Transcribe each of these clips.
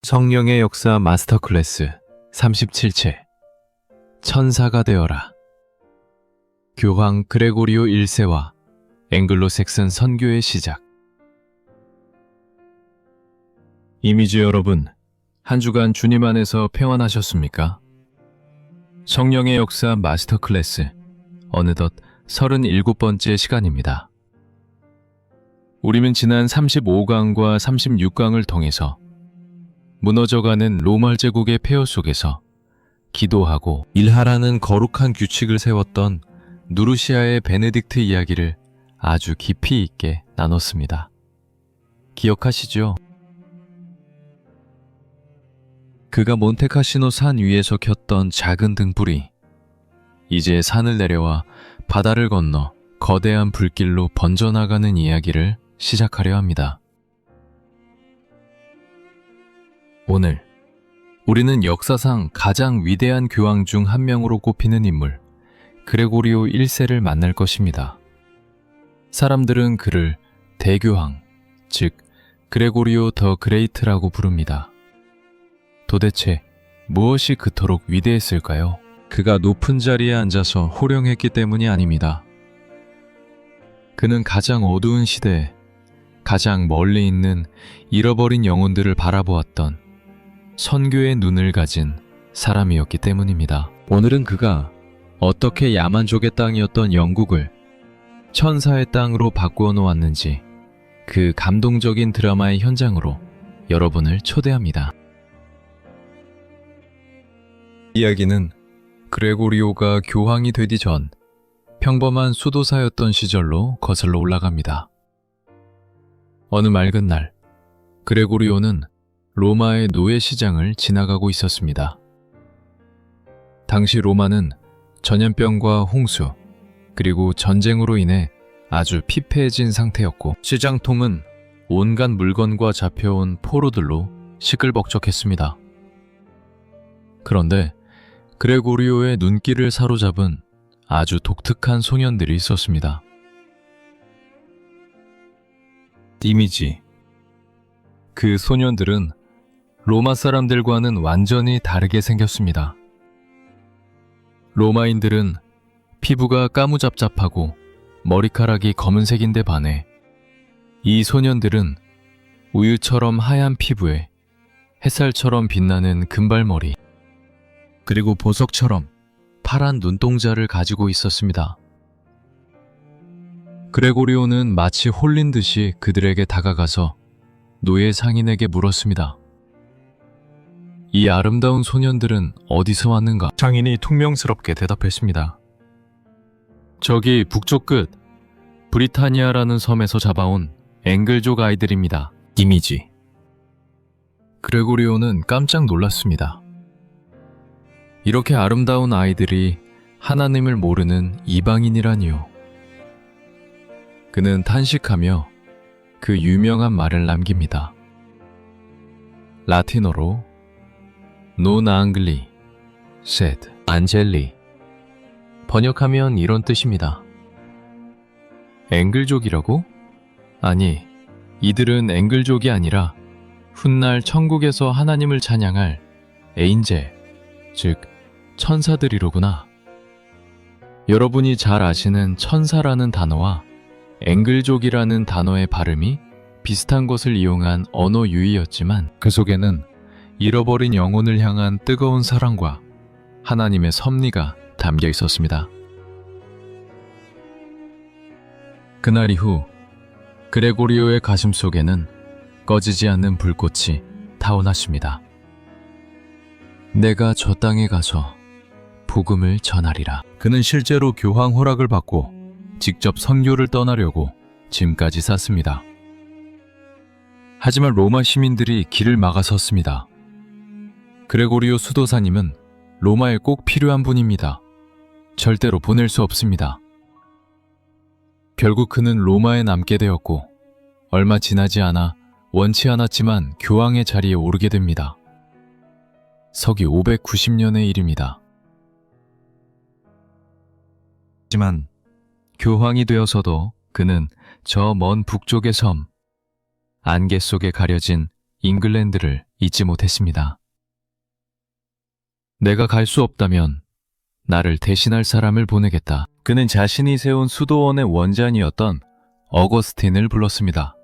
성령의 역사 마스터 클래스 37채 천사가 되어라. 교황 그레고리오 1세와 앵글로색슨 선교의 시작. 이미지 여러분, 한 주간 주님 안에서 평안하셨습니까? 성령의 역사 마스터 클래스 어느덧 37번째 시간입니다. 우리는 지난 35강과 36강을 통해서 무너져가는 로마 제국의 폐허 속에서 기도하고 일하라는 거룩한 규칙을 세웠던 누르시아의 베네딕트 이야기를 아주 깊이 있게 나눴습니다. 기억하시죠? 그가 몬테카시노 산 위에서 켰던 작은 등불이 이제 산을 내려와 바다를 건너 거대한 불길로 번져나가는 이야기를 시작하려 합니다. 오늘 우리는 역사상 가장 위대한 교황 중 한 명으로 꼽히는 인물 그레고리오 1세를 만날 것입니다. 사람들은 그를 대교황, 즉 그레고리오 더 그레이트라고 부릅니다. 도대체 무엇이 그토록 위대했을까요? 그가 높은 자리에 앉아서 호령했기 때문이 아닙니다. 그는 가장 어두운 시대에 가장 멀리 있는 잃어버린 영혼들을 바라보았던 선교의 눈을 가진 사람이었기 때문입니다. 오늘은 그가 어떻게 야만족의 땅이었던 영국을 천사의 땅으로 바꾸어 놓았는지 그 감동적인 드라마의 현장으로 여러분을 초대합니다. 이야기는 그레고리오가 교황이 되기 전 평범한 수도사였던 시절로 거슬러 올라갑니다. 어느 맑은 날, 그레고리오는 로마의 노예시장을 지나가고 있었습니다. 당시 로마는 전염병과 홍수, 그리고 전쟁으로 인해 아주 피폐해진 상태였고 시장통은 온갖 물건과 잡혀온 포로들로 시끌벅적했습니다. 그런데 그레고리오의 눈길을 사로잡은 아주 독특한 소년들이 있었습니다. 이미지. 그 소년들은 로마 사람들과는 완전히 다르게 생겼습니다. 로마인들은 피부가 까무잡잡하고 머리카락이 검은색인데 반해 이 소년들은 우유처럼 하얀 피부에 햇살처럼 빛나는 금발머리, 그리고 보석처럼 파란 눈동자를 가지고 있었습니다. 그레고리오는 마치 홀린 듯이 그들에게 다가가서 노예 상인에게 물었습니다. 이 아름다운 소년들은 어디서 왔는가? 상인이 퉁명스럽게 대답했습니다. 저기 북쪽 끝 브리타니아라는 섬에서 잡아온 앵글족 아이들입니다. 이미지. 그레고리오는 깜짝 놀랐습니다. 이렇게 아름다운 아이들이 하나님을 모르는 이방인이라니요. 그는 탄식하며 그 유명한 말을 남깁니다. 라틴어로 Non angli, sed angeli. 번역하면 이런 뜻입니다. 앵글족이라고? 아니, 이들은 앵글족이 아니라 훗날 천국에서 하나님을 찬양할 에인젤, 즉 천사들이로구나. 여러분이 잘 아시는 천사라는 단어와 앵글족이라는 단어의 발음이 비슷한 것을 이용한 언어 유희였지만 그 속에는 잃어버린 영혼을 향한 뜨거운 사랑과 하나님의 섭리가 담겨 있었습니다. 그날 이후 그레고리오의 가슴 속에는 꺼지지 않는 불꽃이 타오났습니다. 내가 저 땅에 가서 복음을 전하리라. 그는 실제로 교황 허락을 받고 직접 선교를 떠나려고 짐까지 쌌습니다. 하지만 로마 시민들이 길을 막아섰습니다. 그레고리오 수도사님은 로마에 꼭 필요한 분입니다. 절대로 보낼 수 없습니다. 결국 그는 로마에 남게 되었고 얼마 지나지 않아 원치 않았지만 교황의 자리에 오르게 됩니다. 서기 590년의 일입니다. 하지만 교황이 되어서도 그는 저 먼 북쪽의 섬, 안개 속에 가려진 잉글랜드를 잊지 못했습니다. 내가 갈 수 없다면 나를 대신할 사람을 보내겠다. 그는 자신이 세운 수도원의 원장이었던 어거스틴을 불렀습니다.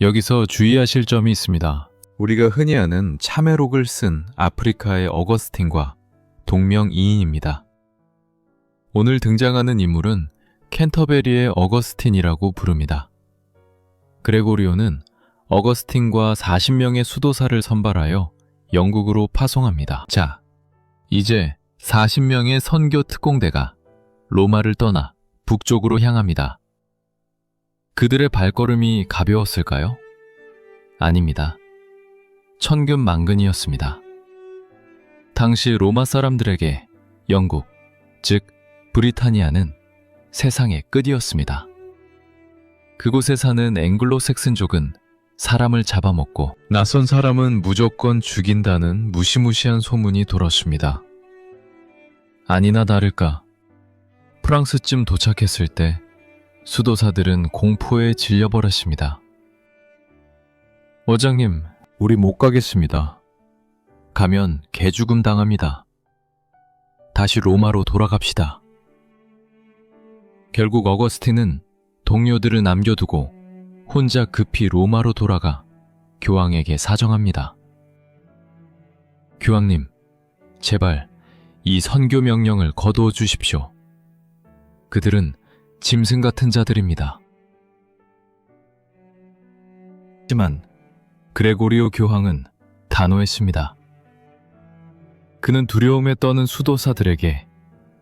여기서 주의하실 점이 있습니다. 우리가 흔히 아는 참회록을 쓴 아프리카의 어거스틴과 동명이인입니다. 오늘 등장하는 인물은 캔터베리의 어거스틴이라고 부릅니다. 그레고리오는 어거스틴과 40명의 수도사를 선발하여 영국으로 파송합니다. 자, 이제 40명의 선교 특공대가 로마를 떠나 북쪽으로 향합니다. 그들의 발걸음이 가벼웠을까요? 아닙니다. 천근만근이었습니다. 당시 로마 사람들에게 영국, 즉 브리타니아는 세상의 끝이었습니다. 그곳에 사는 앵글로색슨족은 사람을 잡아먹고 낯선 사람은 무조건 죽인다는 무시무시한 소문이 돌았습니다. 아니나 다를까 프랑스쯤 도착했을 때 수도사들은 공포에 질려버렸습니다. 어장님, 우리 못 가겠습니다. 가면 개죽음 당합니다. 다시 로마로 돌아갑시다. 결국 어거스틴은 동료들을 남겨두고 혼자 급히 로마로 돌아가 교황에게 사정합니다. 교황님, 제발 이 선교 명령을 거두어 주십시오. 그들은 짐승 같은 자들입니다. 하지만 그레고리오 교황은 단호했습니다. 그는 두려움에 떠는 수도사들에게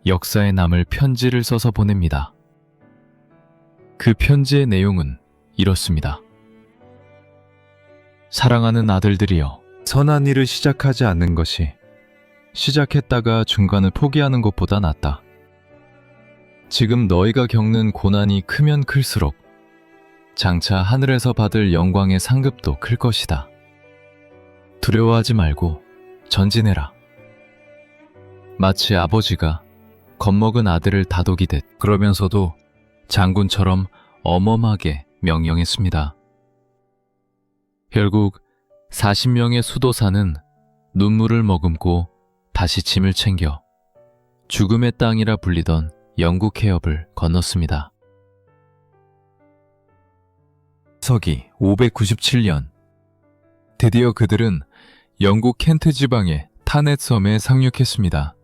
역사에 남을 편지를 써서 보냅니다. 그 편지의 내용은 이렇습니다. 사랑하는 아들들이여, 선한 일을 시작하지 않는 것이 시작했다가 중간을 포기하는 것보다 낫다. 지금 너희가 겪는 고난이 크면 클수록 장차 하늘에서 받을 영광의 상급도 클 것이다. 두려워하지 말고 전진해라. 마치 아버지가 겁먹은 아들을 다독이듯, 그러면서도 장군처럼 엄엄하게 명령했습니다. 결국 40명의 수도사는 눈물을 머금고 다시 짐을 챙겨 죽음의 땅이라 불리던 영국 해협을 건넜습니다. 서기 597년, 드디어 그들은 영국 켄트 지방의 타넷 섬에 상륙했습니다.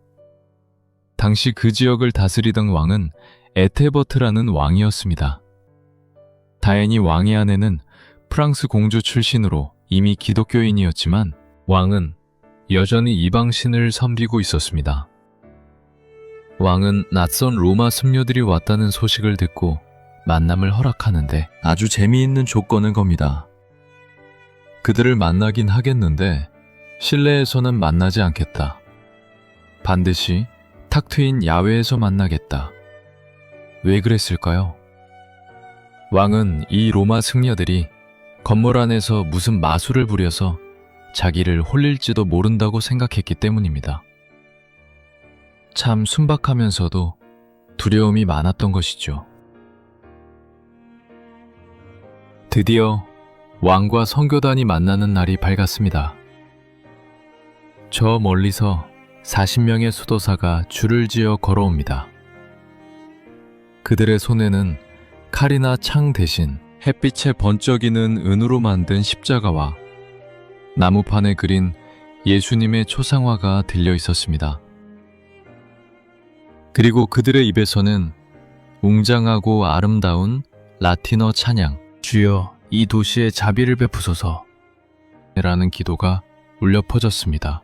당시 그 지역을 다스리던 왕은 에테버트라는 왕이었습니다. 다행히 왕의 아내는 프랑스 공주 출신으로 이미 기독교인이었지만 왕은 여전히 이방신을 섬기고 있었습니다. 왕은 낯선 로마 승려들이 왔다는 소식을 듣고 만남을 허락하는데 아주 재미있는 조건을 겁니다. 그들을 만나긴 하겠는데 실내에서는 만나지 않겠다. 반드시 탁 트인 야외에서 만나겠다. 왜 그랬을까요? 왕은 이 로마 승려들이 건물 안에서 무슨 마술을 부려서 자기를 홀릴지도 모른다고 생각했기 때문입니다. 참 순박하면서도 두려움이 많았던 것이죠. 드디어 왕과 선교단이 만나는 날이 밝았습니다. 저 멀리서 40명의 수도사가 줄을 지어 걸어옵니다. 그들의 손에는 칼이나 창 대신 햇빛에 번쩍이는 은으로 만든 십자가와 나무판에 그린 예수님의 초상화가 들려 있었습니다. 그리고 그들의 입에서는 웅장하고 아름다운 라틴어 찬양, 주여 이 도시에 자비를 베푸소서 라는 기도가 울려 퍼졌습니다.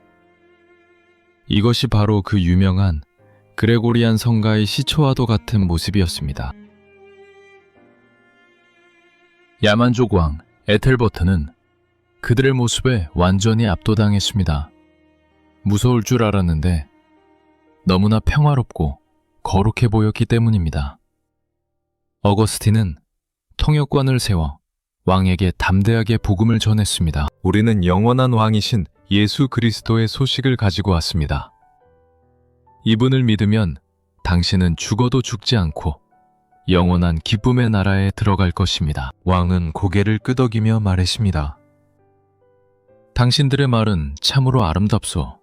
이것이 바로 그 유명한 그레고리안 성가의 시초와도 같은 모습이었습니다. 야만족 왕 에텔버트는 그들의 모습에 완전히 압도당했습니다. 무서울 줄 알았는데 너무나 평화롭고 거룩해 보였기 때문입니다. 어거스틴은 통역관을 세워 왕에게 담대하게 복음을 전했습니다. 우리는 영원한 왕이신 예수 그리스도의 소식을 가지고 왔습니다. 이분을 믿으면 당신은 죽어도 죽지 않고 영원한 기쁨의 나라에 들어갈 것입니다. 왕은 고개를 끄덕이며 말했습니다. 당신들의 말은 참으로 아름답소.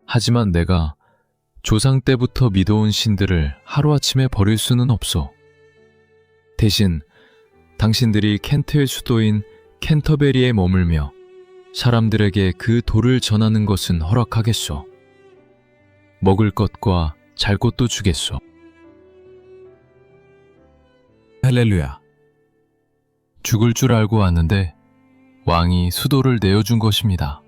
하지만 내가 조상 때부터 믿어온 신들을 하루아침에 버릴 수는 없소. 대신 당신들이 켄트의 수도인 캔터베리에 머물며 사람들에게 그 도를 전하는 것은 허락하겠소. 먹을 것과 잘 곳도 주겠소. 할렐루야. 죽을 줄 알고 왔는데 왕이 수도를 내어준 것입니다.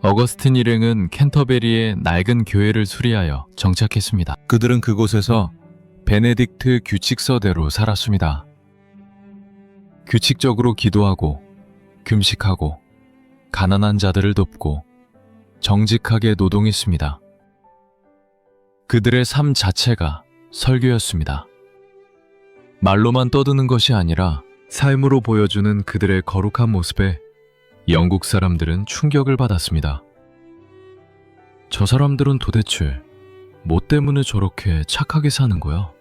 어거스틴 일행은 캔터베리의 낡은 교회를 수리하여 정착했습니다. 그들은 그곳에서 베네딕트 규칙서대로 살았습니다. 규칙적으로 기도하고 금식하고 가난한 자들을 돕고 정직하게 노동했습니다. 그들의 삶 자체가 설교였습니다. 말로만 떠드는 것이 아니라 삶으로 보여주는 그들의 거룩한 모습에 영국 사람들은 충격을 받았습니다. 저 사람들은 도대체 뭐 때문에 저렇게 착하게 사는 거야?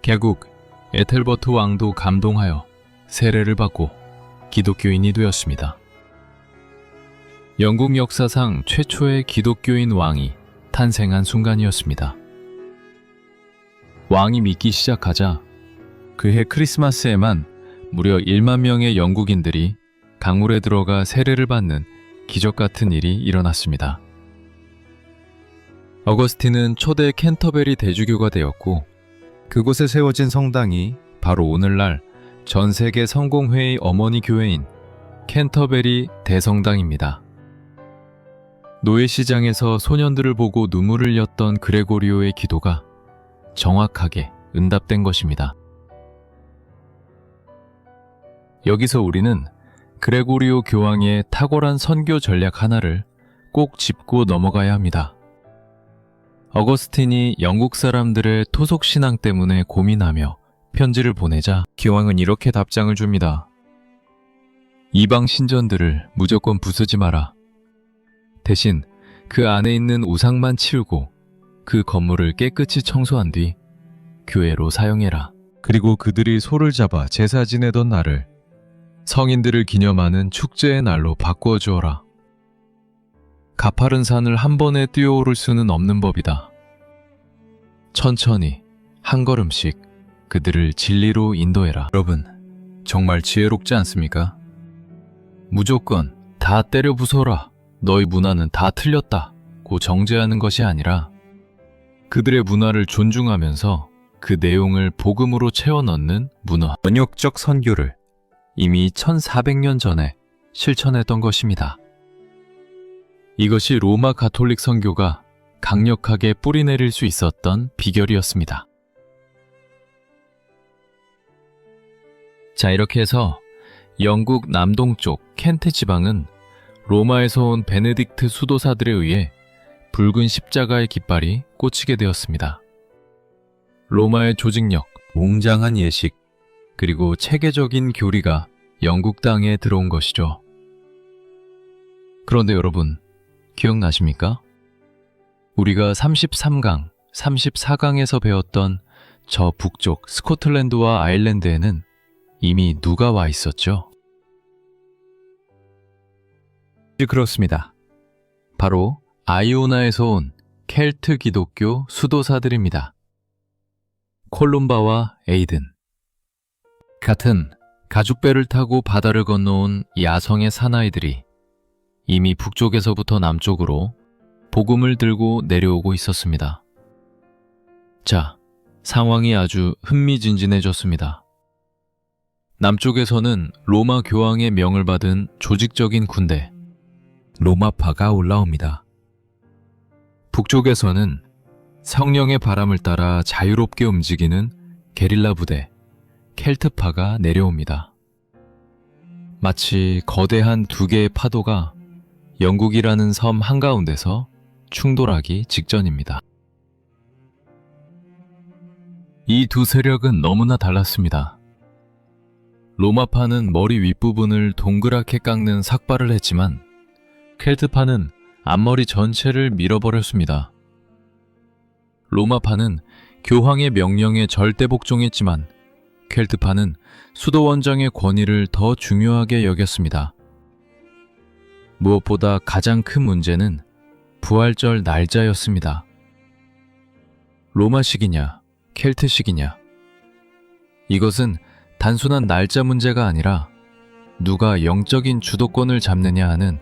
결국 에텔버트 왕도 감동하여 세례를 받고 기독교인이 되었습니다. 영국 역사상 최초의 기독교인 왕이 탄생한 순간이었습니다. 왕이 믿기 시작하자 그해 크리스마스에만 무려 1만 명의 영국인들이 강물에 들어가 세례를 받는 기적 같은 일이 일어났습니다. 어거스틴은 초대 캔터베리 대주교가 되었고 그곳에 세워진 성당이 바로 오늘날 전 세계 성공회의 어머니 교회인 캔터베리 대성당입니다. 노예시장에서 소년들을 보고 눈물을 흘렸던 그레고리오의 기도가 정확하게 응답된 것입니다. 여기서 우리는 그레고리오 교황의 탁월한 선교 전략 하나를 꼭 짚고 넘어가야 합니다. 어거스틴이 영국 사람들의 토속 신앙 때문에 고민하며 편지를 보내자 교황은 이렇게 답장을 줍니다. 이방 신전들을 무조건 부수지 마라. 대신 그 안에 있는 우상만 치우고 그 건물을 깨끗이 청소한 뒤 교회로 사용해라. 그리고 그들이 소를 잡아 제사 지내던 날을 성인들을 기념하는 축제의 날로 바꾸어 주어라. 가파른 산을 한 번에 뛰어오를 수는 없는 법이다. 천천히 한 걸음씩 그들을 진리로 인도해라. 여러분, 정말 지혜롭지 않습니까? 무조건 다 때려 부숴라. 너희 문화는 다 틀렸다. 고 정죄하는 것이 아니라 그들의 문화를 존중하면서 그 내용을 복음으로 채워 넣는 문화, 번역적 선교를 이미 1400년 전에 실천했던 것입니다. 이것이 로마 가톨릭 선교가 강력하게 뿌리내릴 수 있었던 비결이었습니다. 자, 이렇게 해서 영국 남동쪽 켄트 지방은 로마에서 온 베네딕트 수도사들에 의해 붉은 십자가의 깃발이 꽂히게 되었습니다. 로마의 조직력, 웅장한 예식, 그리고 체계적인 교리가 영국 땅에 들어온 것이죠. 그런데 여러분, 기억나십니까? 우리가 33강, 34강에서 배웠던 저 북쪽 스코틀랜드와 아일랜드에는 이미 누가 와 있었죠? 그렇습니다. 바로 아이오나에서 온 켈트 기독교 수도사들입니다. 콜룸바와 에이든. 같은 가죽배를 타고 바다를 건너온 야성의 사나이들이 이미 북쪽에서부터 남쪽으로 복음을 들고 내려오고 있었습니다. 자, 상황이 아주 흥미진진해졌습니다. 남쪽에서는 로마 교황의 명을 받은 조직적인 군대, 로마파가 올라옵니다. 북쪽에서는 성령의 바람을 따라 자유롭게 움직이는 게릴라 부대, 켈트파가 내려옵니다. 마치 거대한 두 개의 파도가 영국이라는 섬 한가운데서 충돌하기 직전입니다. 이 두 세력은 너무나 달랐습니다. 로마파는 머리 윗부분을 동그랗게 깎는 삭발을 했지만 켈트파는 앞머리 전체를 밀어버렸습니다. 로마파는 교황의 명령에 절대 복종했지만 켈트파는 수도 원정의 권위를 더 중요하게 여겼습니다. 무엇보다 가장 큰 문제는 부활절 날짜였습니다. 로마식이냐, 켈트식이냐. 이것은 단순한 날짜 문제가 아니라 누가 영적인 주도권을 잡느냐 하는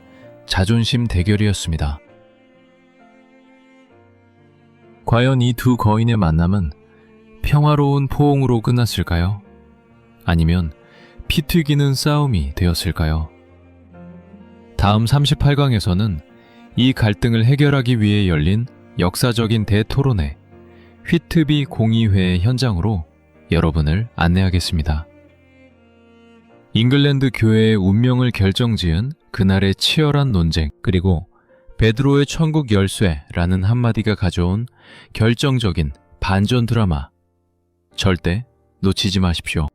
자존심 대결이었습니다. 과연 이 두 거인의 만남은 평화로운 포옹으로 끝났을까요? 아니면 피 튀기는 싸움이 되었을까요? 다음 38강에서는 이 갈등을 해결하기 위해 열린 역사적인 대토론회, 휘트비 공의회의 현장으로 여러분을 안내하겠습니다. 잉글랜드 교회의 운명을 결정지은 그날의 치열한 논쟁, 그리고 베드로의 천국 열쇠라는 한마디가 가져온 결정적인 반전 드라마, 절대 놓치지 마십시오.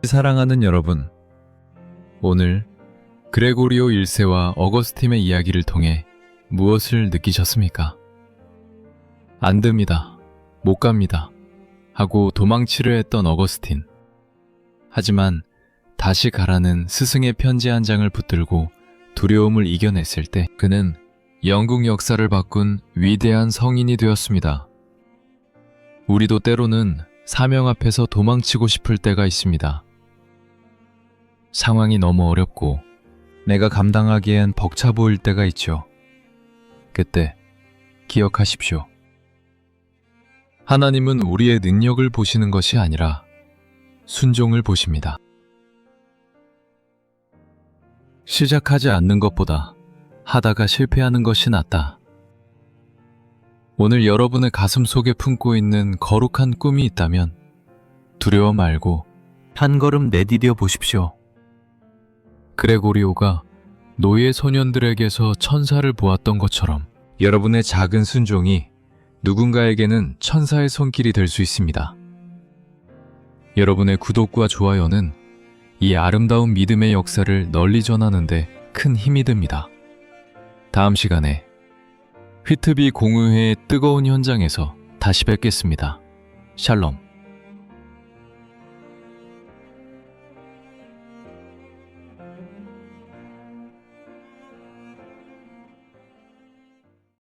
사랑하는 여러분, 오늘 그레고리오 1세와 어거스틴의 이야기를 통해 무엇을 느끼셨습니까? 안 됩니다. 못 갑니다. 하고 도망치려 했던 어거스틴. 하지만 다시 가라는 스승의 편지 한 장을 붙들고 두려움을 이겨냈을 때 그는 영국 역사를 바꾼 위대한 성인이 되었습니다. 우리도 때로는 사명 앞에서 도망치고 싶을 때가 있습니다. 상황이 너무 어렵고 내가 감당하기엔 벅차 보일 때가 있죠. 그때 기억하십시오. 하나님은 우리의 능력을 보시는 것이 아니라 순종을 보십니다. 시작하지 않는 것보다 하다가 실패하는 것이 낫다. 오늘 여러분의 가슴 속에 품고 있는 거룩한 꿈이 있다면 두려워 말고 한 걸음 내디뎌 보십시오. 그레고리오가 노예 소년들에게서 천사를 보았던 것처럼 여러분의 작은 순종이 누군가에게는 천사의 손길이 될 수 있습니다. 여러분의 구독과 좋아요는 이 아름다운 믿음의 역사를 널리 전하는데 큰 힘이 됩니다. 다음 시간에 휘트비 공의회의 뜨거운 현장에서 다시 뵙겠습니다. 샬롬.